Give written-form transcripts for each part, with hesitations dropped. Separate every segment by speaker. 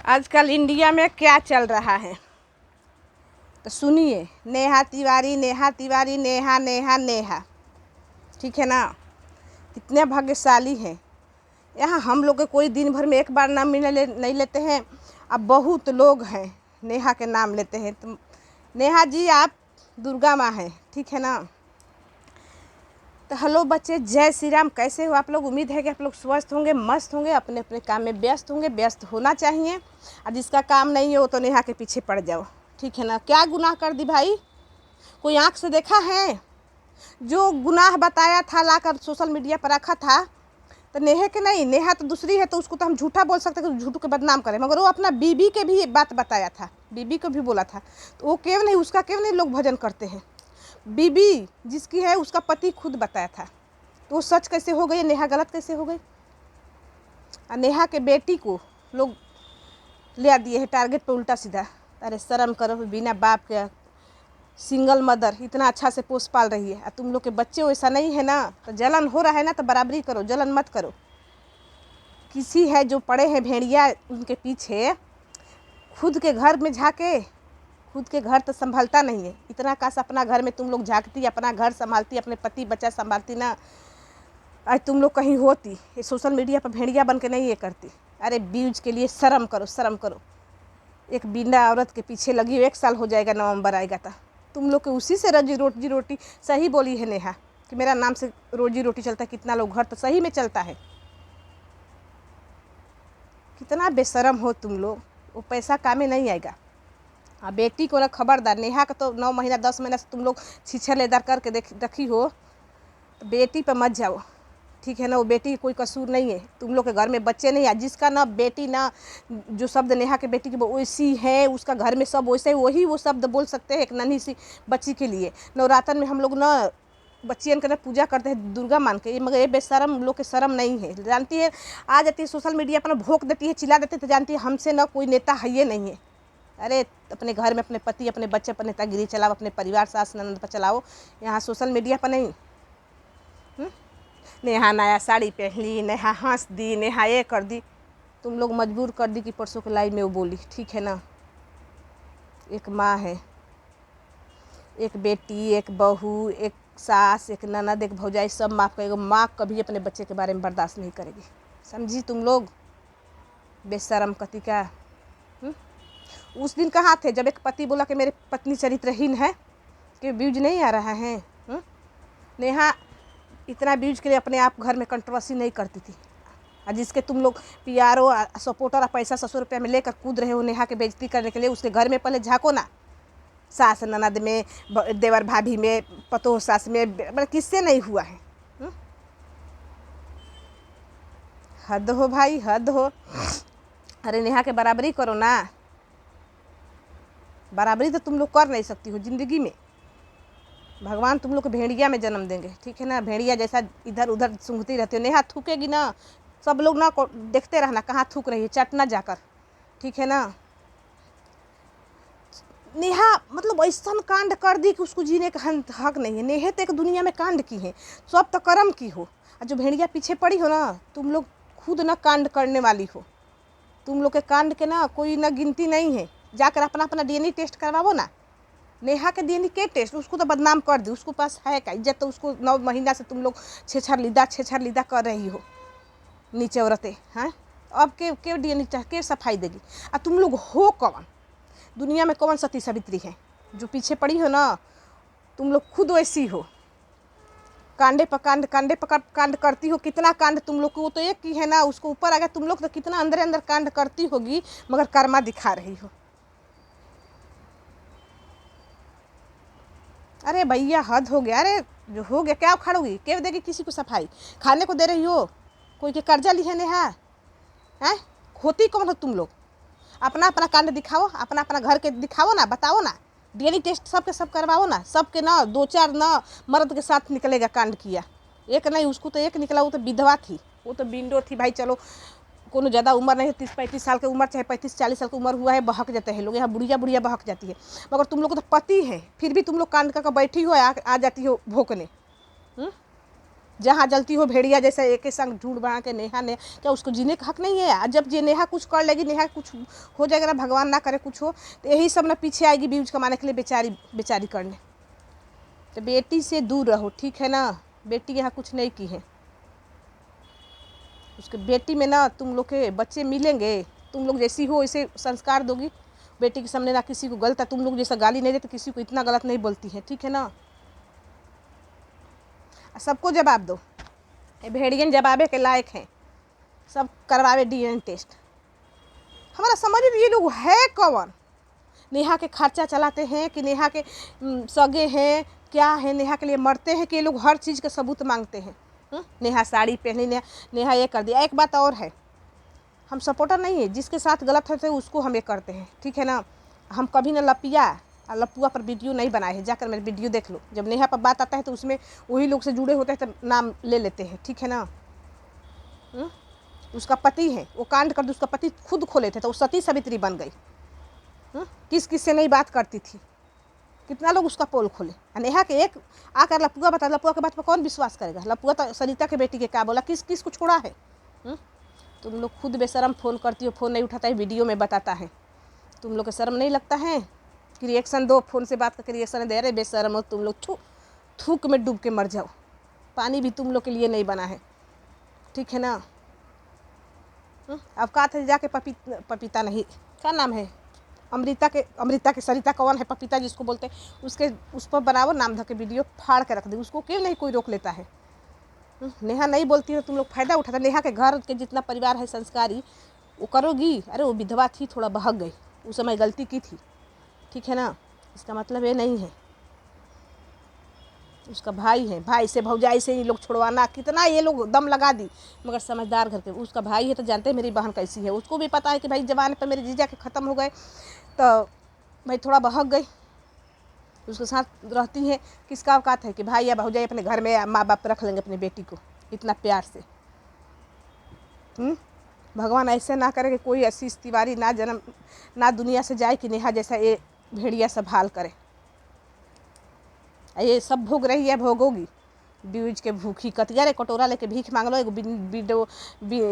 Speaker 1: आजकल इंडिया में क्या चल रहा है तो सुनिए। नेहा तिवारी, नेहा तिवारी, नेहा नेहा नेहा, ठीक है ना। कितने भाग्यशाली हैं। यहाँ हम लोग के कोई दिन भर में एक बार नाम नहीं लेते हैं। अब बहुत लोग हैं नेहा के नाम लेते हैं। तो नेहा जी आप दुर्गा माँ हैं, ठीक है ना। तो हेलो बच्चे, जय श्री राम। कैसे हो आप लोग? उम्मीद है कि आप लोग स्वस्थ होंगे, मस्त होंगे, अपने अपने काम में व्यस्त होंगे। व्यस्त होना चाहिए। और जिसका काम नहीं है वो तो नेहा के पीछे पड़ जाओ, ठीक है ना। क्या गुनाह कर दी भाई? कोई आँख से देखा है? जो गुनाह बताया था लाकर सोशल मीडिया पर रखा था तो नेहा के नहीं, नेहा तो दूसरी है तो उसको तो हम झूठा बोल सकते हैं, झूठ के बदनाम करें। मगर वो अपना बीबी के भी बात बताया था, बीबी को भी बोला था। तो वो क्यों नहीं, उसका क्यों नहीं लोग भजन करते हैं? बीबी जिसकी है उसका पति खुद बताया था, तो वो सच कैसे हो गई? नेहा गलत कैसे हो गई? और नेहा के बेटी को लोग ले दिए है टारगेट पे उल्टा सीधा। अरे शर्म करो, बिना बाप के सिंगल मदर इतना अच्छा से पोस पाल रही है। और तुम लोग के बच्चे वैसा नहीं है ना, तो जलन हो रहा है ना तो बराबरी करो, जलन मत करो। किसी है जो पड़े हैं भेड़िया उनके पीछे, खुद के घर में झाके, खुद के घर तो संभालता नहीं है। इतना काश अपना घर में तुम लोग झांकती, अपना घर संभालती, अपने पति बच्चा संभालती ना, आज तुम लोग कहीं होती। ये सोशल मीडिया पर भेड़िया बन के नहीं ये करती। अरे व्यूज के लिए शर्म करो, शर्म करो। एक बिना औरत के पीछे लगी हो, 1 साल हो जाएगा, नवंबर आएगा तो तुम लोग के उसी से रोजी रोटी। सही बोली है नेहा कि मेरा नाम से रोजी रोटी चलता है। कितना लोग घर तो सही में चलता है। कितना बेशरम हो तुम लोग। वो पैसा काम में नहीं आएगा। हाँ, बेटी को ना खबरदार। नेहा का तो 9 महीना 10 महीना से तुम लोग छिछलेदार करके रखी हो, तो बेटी पर मत जाओ, ठीक है ना। वो बेटी कोई कसूर नहीं है। तुम लोग के घर में बच्चे नहीं है, जिसका ना बेटी ना, जो शब्द नेहा के बेटी की वैसी है, उसका घर में सब वैसे वही वो शब्द बोल सकते हैं एक नन्ही सी बच्ची के लिए। नवरात्र में हम लोग ना बच्चियन के ना पूजा करते हैं दुर्गा मान के, मगर ये बेशरम लोग के शर्म नहीं है। जानती है, आ जाती है सोशल मीडिया पर भोंक देती है, चिल्ला देती है, तो जानती है हमसे ना कोई नेता है ये नहीं है। अरे अपने घर में अपने पति अपने बच्चे पर नेतागिरी चलाओ, अपने परिवार सास ननद पर चलाओ, यहाँ सोशल मीडिया पर नहीं। नेहा नया साड़ी पहन ली, नेहा हंस दी, नेहा ये कर दी। तुम लोग मजबूर कर दी कि परसों के लाइव में वो बोली, ठीक है ना। एक माँ है, एक बेटी, एक बहू, एक सास, एक ननद, एक भौजाई, सब माफ़ करेगा। माँ कभी अपने बच्चे के बारे में बर्दाश्त नहीं करेगी। समझी तुम लोग? बेशरम कति का। उस दिन कहाँ थे जब एक पति बोला कि मेरी पत्नी चरित्रहीन है, कि व्यूज नहीं आ रहा है? नेहा इतना व्यूज के लिए अपने आप घर में कंट्रोवर्सी नहीं करती थी। और जिसके तुम लोग पीआरओ सपोर्टर पैसा 100 रुपया में लेकर कूद रहे हो नेहा के बेइज्जती करने के लिए, उसके घर में पहले झाँको ना। सास ननद में, देवर भाभी में, पतोह सास में, मतलब किससे नहीं हुआ है? हद हो भाई, हद हो। अरे नेहा के बराबरी करो ना। बराबरी तो तुम लोग कर नहीं सकती हो ज़िंदगी में। भगवान तुम लोग को भेड़िया में जन्म देंगे, ठीक है ना। भेड़िया जैसा इधर उधर सूंघती रहती हो। नेहा थूकेगी ना, सब लोग ना देखते रहना कहाँ थूक रही है, चटना जाकर, ठीक है ना। नेहा मतलब ऐसा कांड कर दी कि उसको जीने का हक नहीं है। नेहा तो एक दुनिया में कांड की है, सब तो कर्म की हो। और जो भेड़िया पीछे पड़ी हो ना, तुम लोग खुद ना कांड करने वाली हो। तुम लोग के कांड के ना कोई ना गिनती नहीं है। जाकर अपना अपना डीएनए टेस्ट करवाओ ना। नेहा के डीएनए के टेस्ट, उसको तो बदनाम कर दी। उसको पास है क्या इज्जत? तो उसको 9 महीना से तुम लोग छेछर लीदा कर रही हो, नीचे औरतें हैं। अब के डीएनए के सफाई देगी? और तुम लोग हो कौन? दुनिया में कौन सती सावित्री है जो पीछे पड़ी हो ना? तुम लोग खुद वैसी हो। कांडे पर कांड करती हो। कितना कांड तुम लोग को, वो तो एक की है ना, उसको ऊपर आ गया। तुम लोग तो कितना अंदर अंदर कांड करती होगी, मगर कर्मा दिखा रही हो। अरे भैया हद हो गया। अरे जो हो गया क्या उखाड़ोगी? क्या देगी किसी को सफाई? खाने को दे रही हो? कोई के कर्जा ली है नेहा? हैं? खोती कौन हो तुम लोग? अपना अपना कांड दिखाओ, अपना अपना घर के दिखाओ ना, बताओ ना। डीएनए टेस्ट सबके सब करवाओ ना। सबके ना 2-4 ना मर्द के साथ निकलेगा कांड किया। एक नहीं, उसको तो एक निकला, वो तो विधवा थी, वो तो विंडो थी भाई। चलो कोनो ज़्यादा उम्र नहीं है, 30-35 साल की उम्र, चाहे 35-40 साल की उम्र हुआ है, बहक जाते हैं लोग। यहाँ बुढ़िया बहक जाती है। मगर तुम लोग को तो पति है, फिर भी तुम लोग कांड कर बैठी हो, आ जाती हो भोंकने। जहाँ जलती हो भेड़िया जैसे एक संग झूठ बना के नेहा ने, क्या उसको जीने का हक नहीं है? जब ये नेहा कुछ कर लेगी, नेहा कुछ हो जाएगा ना, भगवान ना करे कुछ हो, तो यही सब ना पीछे आएगी व्यूज कमाने के लिए बेचारी करने। तो बेटी से दूर रहो, ठीक है ना? बेटी यहाँ कुछ नहीं की है। उसके बेटी में ना तुम लोग के बच्चे मिलेंगे, तुम लोग जैसी हो वैसे संस्कार दोगी। बेटी के सामने ना किसी को गलत, तुम लोग जैसा गाली नहीं देते, किसी को इतना गलत नहीं बोलती है, ठीक है ना? सबको जवाब दो, ये भेड़ियन जवाबे के लायक हैं। सब करवावे DNA टेस्ट। हमारा समझ ये लोग है कौन? नेहा के खर्चा चलाते हैं कि नेहा के सगे हैं, क्या है? नेहा के लिए मरते हैं कि ये लोग हर चीज़ का सबूत मांगते हैं? नेहा साड़ी पहनी, नेहा ये कर दिया। एक बात और है, हम सपोर्टर नहीं है, जिसके साथ गलत होते हैं उसको हम ये करते हैं, ठीक है ना? हम कभी ना लपिया और लपुआ पर वीडियो नहीं बनाए हैं, जाकर मेरे वीडियो देख लो। जब नेहा पर बात आता है तो उसमें वही लोग से जुड़े होते हैं तो नाम ले लेते हैं, ठीक है ना? उसका पति है, वो कांड कर दे, उसका पति खुद खोले थे तो वो सती सावित्री बन गई। किस से नहीं बात करती थी, कितना लोग उसका पोल खोले। नेहा के एक आकर लपुआ बता, लपुआ के बात पर कौन विश्वास करेगा? लपुआ तो सरिता के बेटी के क्या बोला, किस को छोड़ा है? तुम लोग खुद बेशरम फ़ोन करती हो, फ़ोन नहीं उठाता है, वीडियो में बताता है। तुम लोग को शर्म नहीं लगता है कि रिएक्शन दो? फ़ोन से बात करके रिएक्शन दे रहे, बेशरम हो तुम लोग। थूक में डूब के मर जाओ, पानी भी तुम लोग के लिए नहीं बना है, ठीक है ना? अब कहा था जाके पपीता नहीं, क्या नाम है, अमृता के सरिता कौन है, पपीता जिसको बोलते हैं, उस पर बनाओ नाम धके वीडियो फाड़ के रख दे, उसको क्यों नहीं कोई रोक लेता है? नेहा नहीं बोलती है, तुम लोग फ़ायदा उठाते। नेहा के घर के जितना परिवार है संस्कारी, वो करोगी। अरे वो विधवा थी, थोड़ा बहक गई, उस समय गलती की थी, ठीक है ना? इसका मतलब ये नहीं है। उसका भाई है, भाई से भौजाई से ये लोग छुड़वाना, कितना ये लोग दम लगा दी, मगर समझदार घर के। उसका भाई है तो जानते हैं मेरी बहन कैसी है, उसको भी पता है कि भाई जवान पर मेरे जीजा के ख़त्म हो गए तो भाई थोड़ा बहक गई, उसके साथ रहती है। किसका औकात है कि भाई या भौजाई अपने घर में माँ बाप रख लेंगे अपनी बेटी को इतना प्यार से? भगवान ऐसे ना करे कि कोई आशीष तिवारी ना दुनिया से जाए कि नेहा जैसा ये भेड़िया संभाल करे। ये सब भोग रही है, भोगोगी। व्यूज के भूखी कतिया रे, कटोरा लेके भीख मांग लो। एगो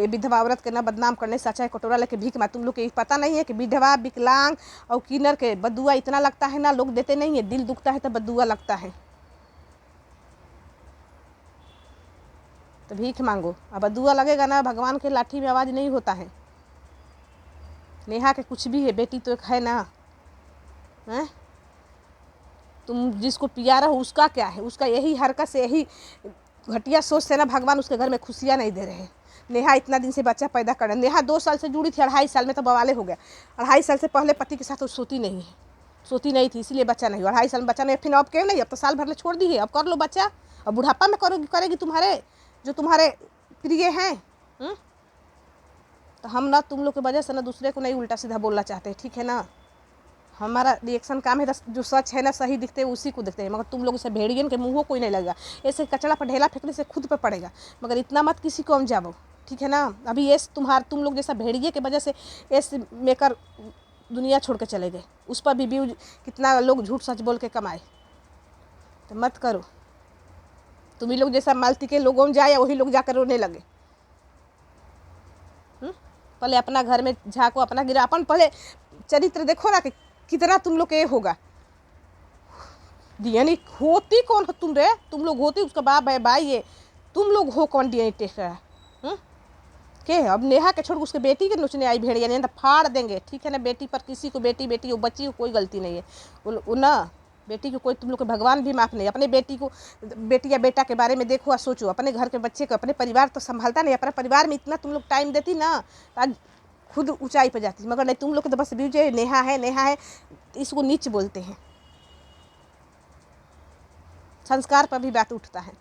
Speaker 1: विधवा औरत के ना बदनाम करने से अच्छा है कटोरा लेके भीख मांग। तुम लोग के पता नहीं है कि विधवा, विकलांग और किन्नर के बदुआ इतना लगता है ना, लोग देते नहीं है। दिल दुखता है तो बदुआ लगता है, तो भीख मांगो। अब बदुआ लगेगा ना, भगवान के लाठी में आवाज़ नहीं होता है। नेहा के कुछ भी है, बेटी तो एक है ना, हैं? तुम जिसको प्यारा हो उसका क्या है? उसका यही हरकत से, यही घटिया सोच से ना भगवान उसके घर में खुशियाँ नहीं दे रहे हैं। नेहा इतना दिन से बच्चा पैदा कर रहे हैं। नेहा 2 साल से जुड़ी थी, 2.5 साल में तो बवाले हो गया। 2.5 साल से पहले पति के साथ वो सोती नहीं थी, इसीलिए बच्चा नहीं हुआ। 2.5 साल में बच्चा नहीं, फिर अब क्यों नहीं? अब तो साल भर ले छोड़ दी है, अब कर लो बच्चा। अब बुढ़ापा में करेगी तुम्हारे जो तुम्हारे प्रिय हैं। तो हम ना तुम लोग की वजह से ना दूसरे को नहीं उल्टा सीधा बोलना चाहते, ठीक है ना? हमारा रिएक्शन काम है, जो सच है ना, सही दिखते हैं उसी को दिखते हैं। मगर तुम लोग से भेड़ियन के मुँह कोई नहीं लगेगा। ऐसे कचड़ा पर ढेला फेंकने से खुद पे पड़ेगा, मगर इतना मत किसी को हम जाओ, ठीक है ना? अभी ये तुम लोग जैसा भेड़िए की वजह से ऐसे मेकर दुनिया छोड़ के चले गए। उस पर भी व्यूज कितना लोग झूठ सच बोल के कमाए। तो मत करो। तुम ही लोग जैसा मालती के लोगों में जाए, वही लोग जाकर रोने लगे। पहले अपना घर में झाँको, अपना गिरा, अपन पहले चरित्र देखो ना कि कितना तुम लोग ये होगा। DNA होती कौन हो तुम रे? तुम लोग होती, उसका बाप है, भाई है, तुम लोग हो कौन DNA टेस्ट है? के अब नेहा के छोड़ उसके बेटी के नोचने आई भेड़िया, नहीं तो फाड़ देंगे, ठीक है ना? बेटी पर किसी को बेटी वो बच्ची को कोई गलती नहीं है। वो ना बेटी को कोई, तुम लोग के भगवान भी माफ़ नहीं। अपने बेटी को, बेटी या बेटा के बारे में देखो और सोचो। अपने घर के बच्चे को, अपने परिवार तो संभालता नहीं। अपने परिवार में इतना तुम लोग टाइम देती ना, आज खुद ऊंचाई पर जाती। मगर नहीं, तुम लोग तो बस व्यूज नेहा है, इसको नीच बोलते हैं। संस्कार पर भी बात उठता है।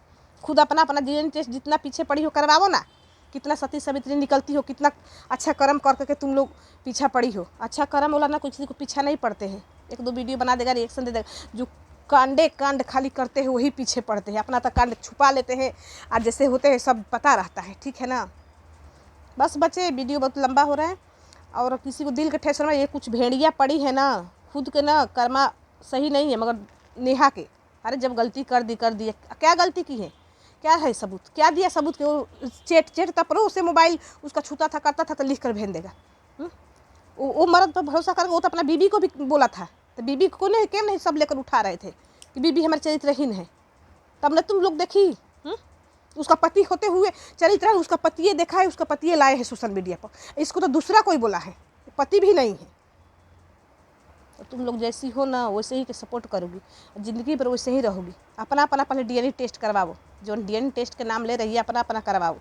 Speaker 1: खुद अपना DNA टेस्ट जितना पीछे पड़ी हो करवाओ ना। कितना सती सावित्री निकलती हो, कितना अच्छा कर्म करके तुम लोग पीछा पड़ी हो। अच्छा कर्म वाला ना किसी को पीछा नहीं पड़ते हैं। 1-2 वीडियो बना देगा, रिएक्शन दे देगा। जो कांड खाली करते हैं वही पीछे पड़ते हैं। अपना तो कांड छुपा लेते हैं, आज जैसे होते हैं सब पता रहता है, ठीक है ना? बस बच्चे, वीडियो बहुत लंबा हो रहा है और किसी को दिल के ठेस में ये कुछ भेड़िया पड़ी है ना, खुद के ना कर्मा सही नहीं है, मगर नेहा के, अरे जब गलती कर दी क्या गलती की है? क्या है सबूत, क्या दिया सबूत कि वो चेट तब रो उसे मोबाइल उसका छूता था करता था तो लिख कर भेज देगा। वो मर्द पर भरोसा कर, वो तो अपना बीबी को भी बोला था, तो बीबी को नहीं क्यों नहीं सब लेकर उठा रहे थे कि बीबी हमारे चरित्रहीन है। तब न तुम लोग देखी उसका पति होते हुए चरित्र उसका पतिए देखा है, उसका पतिए लाए हैं सोशल मीडिया पर, इसको तो दूसरा कोई बोला है, पति भी नहीं है। तो तुम लोग जैसी हो ना वैसे ही के सपोर्ट करोगी, ज़िंदगी पर वैसे ही रहोगी। अपना अपना पहले डीएनए टेस्ट करवाओ, जो डीएनए टेस्ट के नाम ले रही है अपना अपना करवाओ,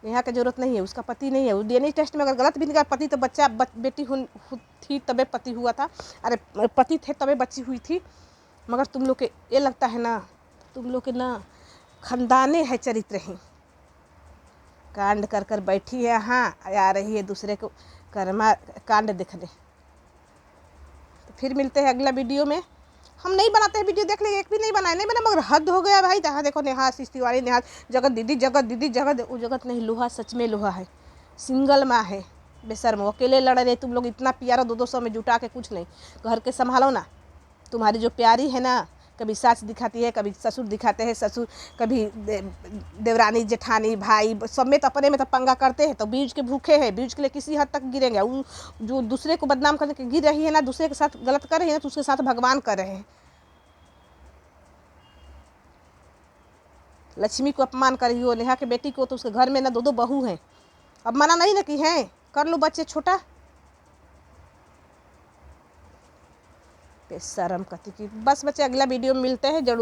Speaker 1: यहाँ की जरूरत नहीं है। उसका पति नहीं है, वो डीएनए टेस्ट में अगर गलत भी निकला पति तो बच्चा बेटी थी तबे पति हुआ था, अरे पति थे तबे बच्ची हुई थी। मगर तुम लोग के ये लगता है ना, तुम लोग के ना खानदाने है चरित्रहीन, कांड कर कर बैठी है यहाँ, आ रही है दूसरे को कर्मा कांड दिखने। तो फिर मिलते हैं अगला वीडियो में। हम नहीं बनाते हैं वीडियो, देख लेंगे, एक भी नहीं बनाए नहीं बना, मगर हद हो गया भाई। जहाँ देखो नेहा आशीष तिवारी, नेहा जगत दीदी, जगत दीदी, जगत, वो जगत नहीं, लोहा सच में लोहा है, सिंगल माँ है, बेशर्म अकेले लड़ रहे तुम लोग। इतना प्यारा 200 में जुटा के कुछ नहीं, घर के संभालो ना। तुम्हारी जो प्यारी है ना, कभी सास दिखाती है, कभी ससुर दिखाते हैं, ससुर कभी देवरानी जेठानी भाई सब में तो अपने में तो पंगा करते हैं, तो बीज के भूखे हैं, बीज के लिए किसी हद तक गिरेंगे। वो जो दूसरे को बदनाम करने के गिर रही है ना, दूसरे के साथ गलत कर रही है ना, तो उसके साथ भगवान कर रहे हैं। लक्ष्मी को अपमान करी हो, नेहा के बेटी को, तो उसके घर में ना 2 बहू हैं। अब मना नहीं ना कि हैं, कर लो बच्चे छोटा, बेशरम कति की। बस बच्चे अगला वीडियो में मिलते हैं जरूर।